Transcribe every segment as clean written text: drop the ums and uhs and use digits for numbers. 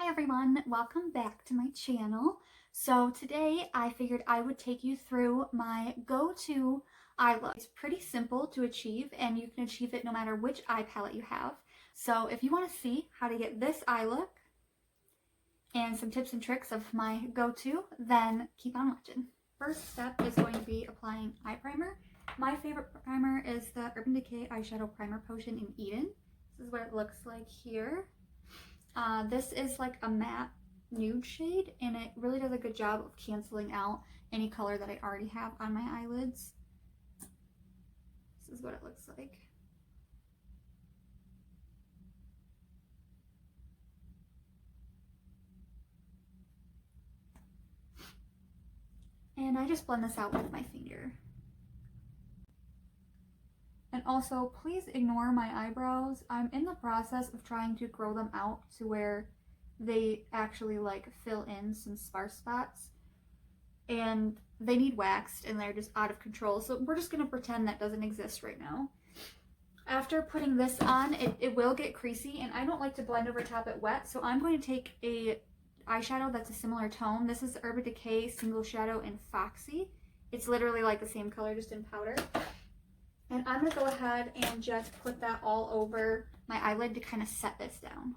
Hi everyone, welcome back to my channel. So today I figured I would take you through my go-to eye look. It's pretty simple to achieve and you can achieve it no matter which eye palette you have. So if you want to see how to get this eye look and some tips and tricks of my go-to, then keep on watching. First step is going to be applying eye primer. My favorite primer is the Urban Decay Eyeshadow Primer Potion in Eden. This is what it looks like here. This is like a matte nude shade and it really does a good job of canceling out any color that I already have on my eyelids. This is what it looks like. And I just blend this out with my finger. And also, please ignore my eyebrows. I'm in the process of trying to grow them out to where they actually like fill in some sparse spots. And they need waxed and they're just out of control. So we're just gonna pretend that doesn't exist right now. After putting this on, it will get creasy and I don't like to blend over top it wet. So I'm going to take a eyeshadow that's a similar tone. This is Urban Decay Single Shadow in Foxy. It's literally like the same color, just in powder. And I'm going to go ahead and just put that all over my eyelid to kind of set this down.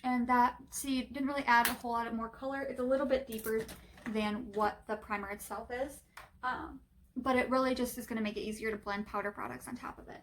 And that, see, didn't really add a whole lot of more color. It's a little bit deeper than what the primer itself is. But it really just is going to make it easier to blend powder products on top of it.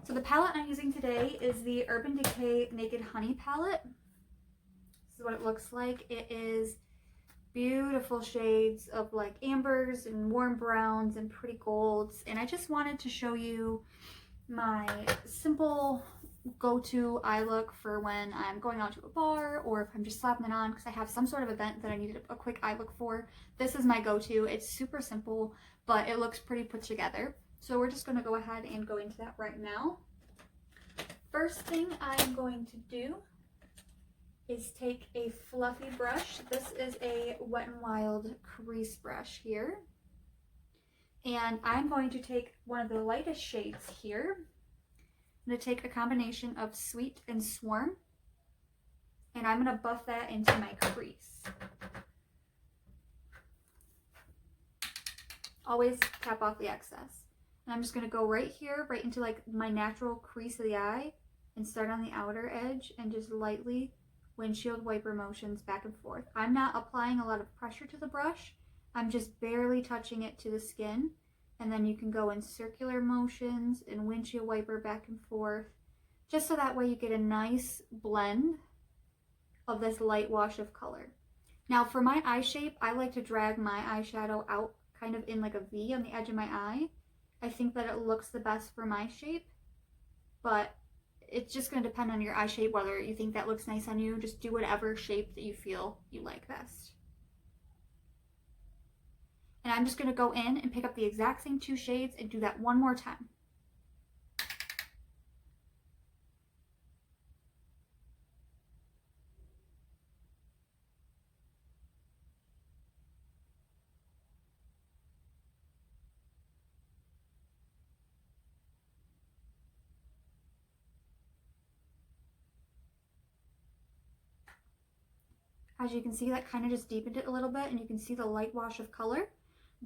So the palette I'm using today is the Urban Decay Naked Honey palette. This is what it looks like. It is beautiful shades of like ambers and warm browns and pretty golds. And I just wanted to show you my simple go-to eye look for when I'm going out to a bar or if I'm just slapping it on because I have some sort of event that I needed a quick eye look for. This is my go-to. It's super simple, but it looks pretty put together. So we're just going to go ahead and go into that right now. First thing I'm going to do is take a fluffy brush. This is a Wet n Wild crease brush here. And I'm going to take one of the lightest shades here. I'm going to take a combination of Sweet and Swarm, and I'm going to buff that into my crease. Always tap off the excess. And I'm just going to go right here, right into like my natural crease of the eye, and start on the outer edge and just lightly windshield wiper motions back and forth. I'm not applying a lot of pressure to the brush. I'm just barely touching it to the skin. And then you can go in circular motions and windshield wiper back and forth, just so that way you get a nice blend of this light wash of color. Now for my eye shape, I like to drag my eyeshadow out kind of in like a V on the edge of my eye. I think that it looks the best for my shape, but it's just going to depend on your eye shape, whether you think that looks nice on you. Just do whatever shape that you feel you like best. And I'm just going to go in and pick up the exact same two shades and do that one more time. As you can see, that kind of just deepened it a little bit and you can see the light wash of color.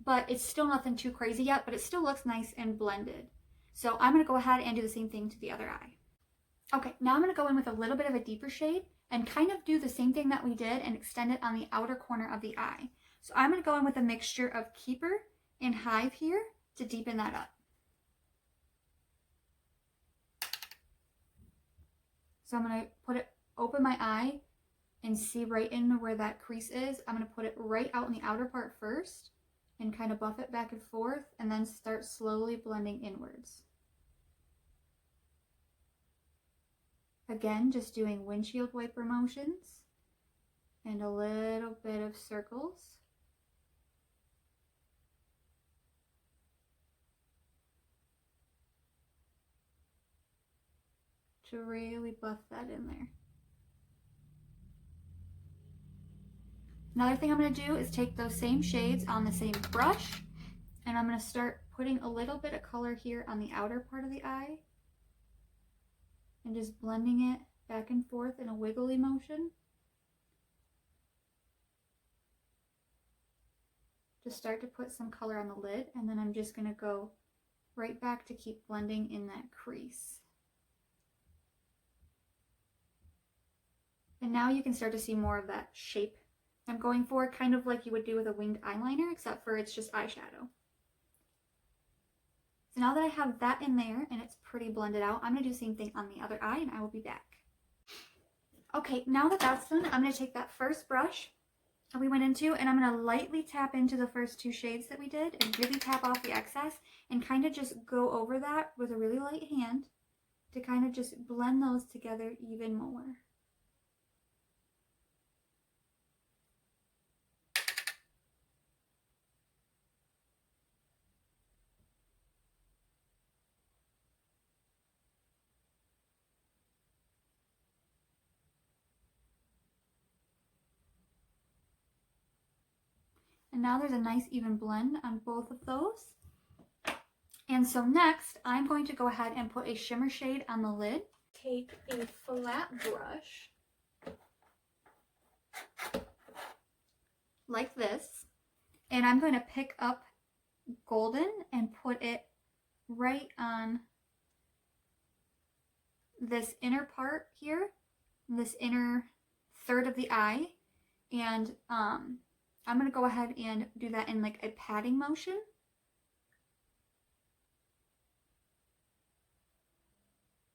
But it's still nothing too crazy yet, but it still looks nice and blended. So I'm going to go ahead and do the same thing to the other eye. Okay, now I'm going to go in with a little bit of a deeper shade and kind of do the same thing that we did and extend it on the outer corner of the eye. So I'm going to go in with a mixture of Keeper and Hive here to deepen that up. So I'm going to open my eye and see right in where that crease is. I'm going to put it right out in the outer part first and kind of buff it back and forth and then start slowly blending inwards. Again, just doing windshield wiper motions and a little bit of circles. To really buff that in there. Another thing I'm going to do is take those same shades on the same brush, and I'm going to start putting a little bit of color here on the outer part of the eye and just blending it back and forth in a wiggly motion. Just start to put some color on the lid, and then I'm just going to go right back to keep blending in that crease. And now you can start to see more of that shape I'm going for, kind of like you would do with a winged eyeliner, except for it's just eyeshadow. So now that I have that in there and it's pretty blended out, I'm going to do the same thing on the other eye, and I will be back. Okay, now that that's done, I'm going to take that first brush that we went into, and I'm going to lightly tap into the first two shades that we did and really tap off the excess and kind of just go over that with a really light hand to kind of just blend those together even more. And now there's a nice even blend on both of those. And so next, I'm going to go ahead and put a shimmer shade on the lid. Take a flat brush, like this, and I'm going to pick up golden and put it right on this inner part here, this inner third of the eye, and I'm going to go ahead and do that in like a patting motion.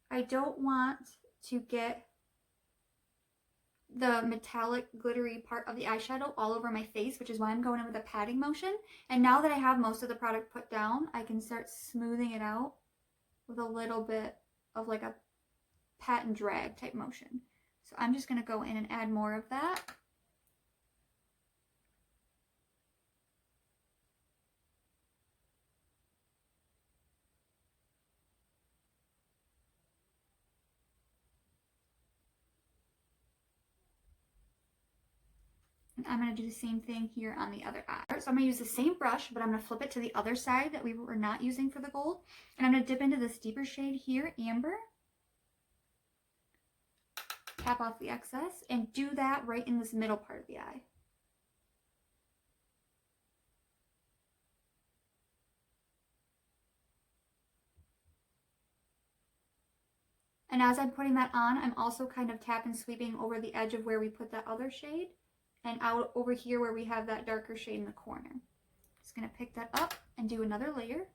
I don't want to get the metallic glittery part of the eyeshadow all over my face, which is why I'm going in with a patting motion. And now that I have most of the product put down, I can start smoothing it out with a little bit of like a pat and drag type motion. So I'm just going to go in and add more of that. I'm going to do the same thing here on the other eye. So I'm going to use the same brush, but I'm going to flip it to the other side that we were not using for the gold. And I'm going to dip into this deeper shade here, Amber. Tap off the excess and do that right in this middle part of the eye. And as I'm putting that on, I'm also kind of tap and sweeping over the edge of where we put that other shade and out over here where we have that darker shade in the corner. Just going to pick that up and do another layer.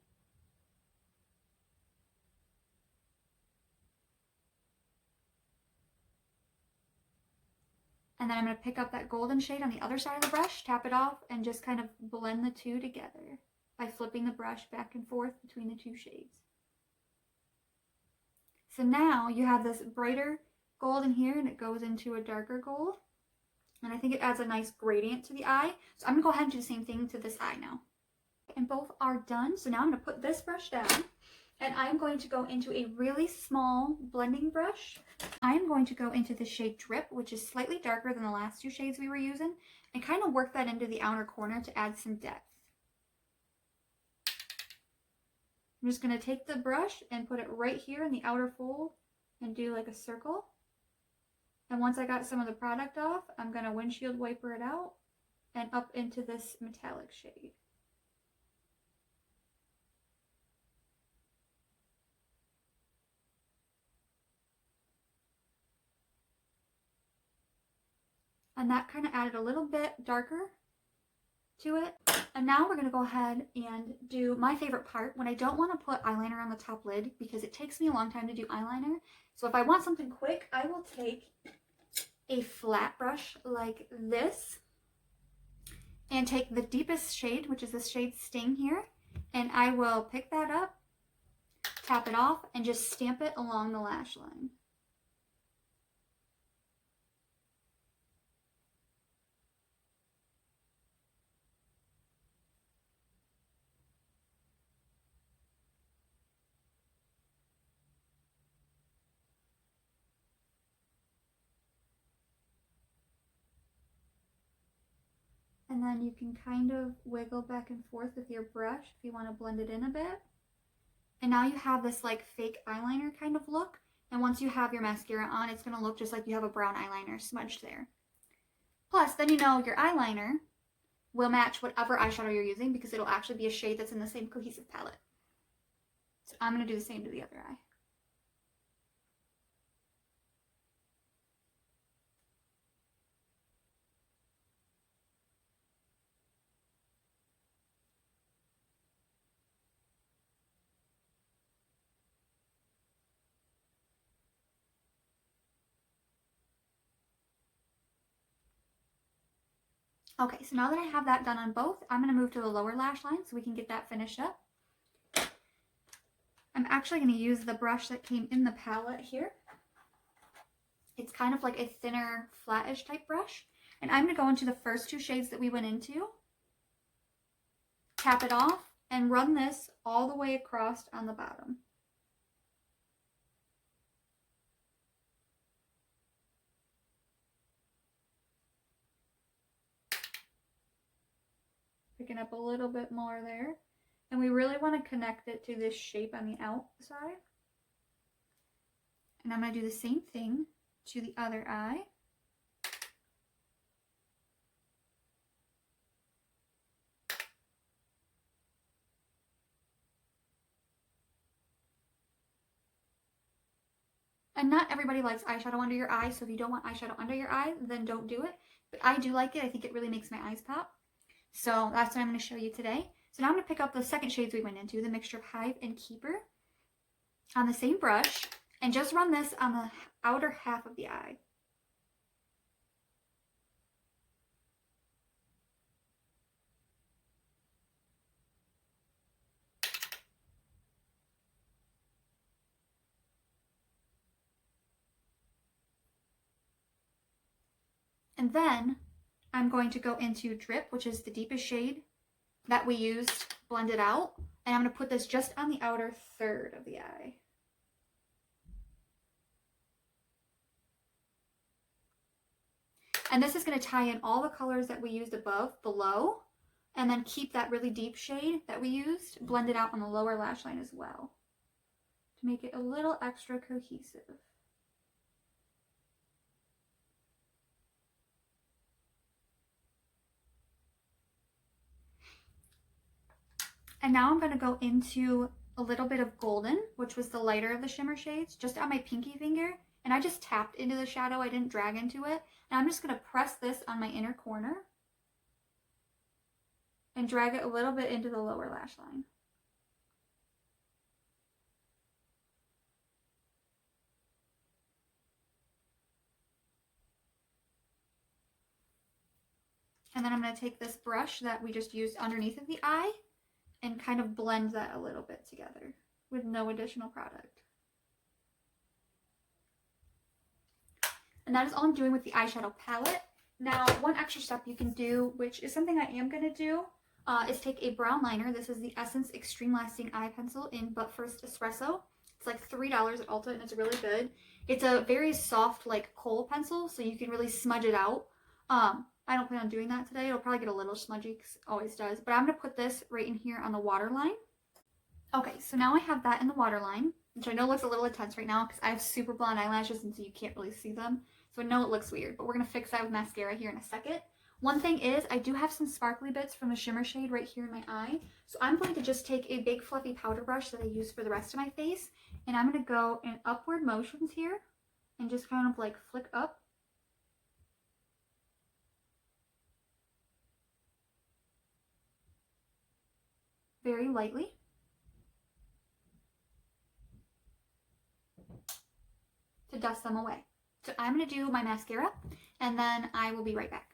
And then I'm going to pick up that golden shade on the other side of the brush, tap it off, and just kind of blend the two together by flipping the brush back and forth between the two shades. So now you have this brighter gold in here, and it goes into a darker gold. And I think it adds a nice gradient to the eye. So I'm going to go ahead and do the same thing to this eye now. And both are done. So now I'm going to put this brush down. And I'm going to go into a really small blending brush. I am going to go into the shade Drip, which is slightly darker than the last two shades we were using, and kind of work that into the outer corner to add some depth. I'm just going to take the brush and put it right here in the outer fold and do like a circle. And once I got some of the product off, I'm going to windshield wiper it out and up into this metallic shade. And that kind of added a little bit darker to it. And now we're going to go ahead and do my favorite part when I don't want to put eyeliner on the top lid because it takes me a long time to do eyeliner. So if I want something quick, I will take a flat brush like this and take the deepest shade, which is this shade Sting here, and I will pick that up, tap it off, and just stamp it along the lash line. And then you can kind of wiggle back and forth with your brush if you want to blend it in a bit. And now you have this like fake eyeliner kind of look. And once you have your mascara on, it's going to look just like you have a brown eyeliner smudged there. Plus, then you know your eyeliner will match whatever eyeshadow you're using because it'll actually be a shade that's in the same cohesive palette. So I'm going to do the same to the other eye. Okay, so now that I have that done on both, I'm going to move to the lower lash line so we can get that finished up. I'm actually going to use the brush that came in the palette here. It's kind of like a thinner, flattish type brush. And I'm going to go into the first two shades that we went into, tap it off, and run this all the way across on the bottom. Picking up a little bit more there. And we really want to connect it to this shape on the outside. And I'm going to do the same thing to the other eye. And not everybody likes eyeshadow under your eye, so if you don't want eyeshadow under your eye, then don't do it. But I do like it. I think it really makes my eyes pop. So that's what I'm going to show you today. So now I'm going to pick up the second shades we went into, the mixture of Hive and Keeper, on the same brush, and just run this on the outer half of the eye. And then I'm going to go into Drip, which is the deepest shade that we used blended out. And I'm going to put this just on the outer third of the eye. And this is going to tie in all the colors that we used above, below, and then keep that really deep shade that we used blended out on the lower lash line as well to make it a little extra cohesive. And now I'm going to go into a little bit of Golden, which was the lighter of the shimmer shades, just on my pinky finger. And I just tapped into the shadow. I didn't drag into it. And I'm just going to press this on my inner corner and drag it a little bit into the lower lash line. And then I'm going to take this brush that we just used underneath of the eye and kind of blend that a little bit together with no additional product. And that is all I'm doing with the eyeshadow palette. Now, one extra step you can do, which is something I am going to do, is take a brown liner. This is the Essence Extreme Lasting Eye Pencil in But First Espresso. It's like $3 at Ulta and it's really good. It's a very soft like kohl pencil, so you can really smudge it out. I don't plan on doing that today. It'll probably get a little smudgy because it always does. But I'm going to put this right in here on the waterline. Okay, so now I have that in the waterline, which I know looks a little intense right now because I have super blonde eyelashes and so you can't really see them. So I know it looks weird, but we're going to fix that with mascara here in a second. One thing is I do have some sparkly bits from the shimmer shade right here in my eye. So I'm going to just take a big fluffy powder brush that I use for the rest of my face. And I'm going to go in upward motions here and just kind of like flick up. Very lightly. To dust them away. So I'm going to do my mascara and then I will be right back.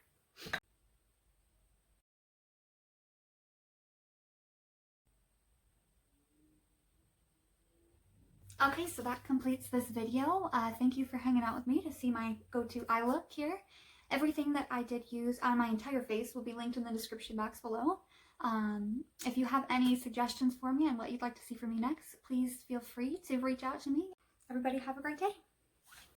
Okay, so that completes this video. Thank you for hanging out with me to see my go-to eye look here. Everything that I did use on my entire face will be linked in the description box below. If you have any suggestions for me on what you'd like to see from me next, please feel free to reach out to me. Everybody have a great day.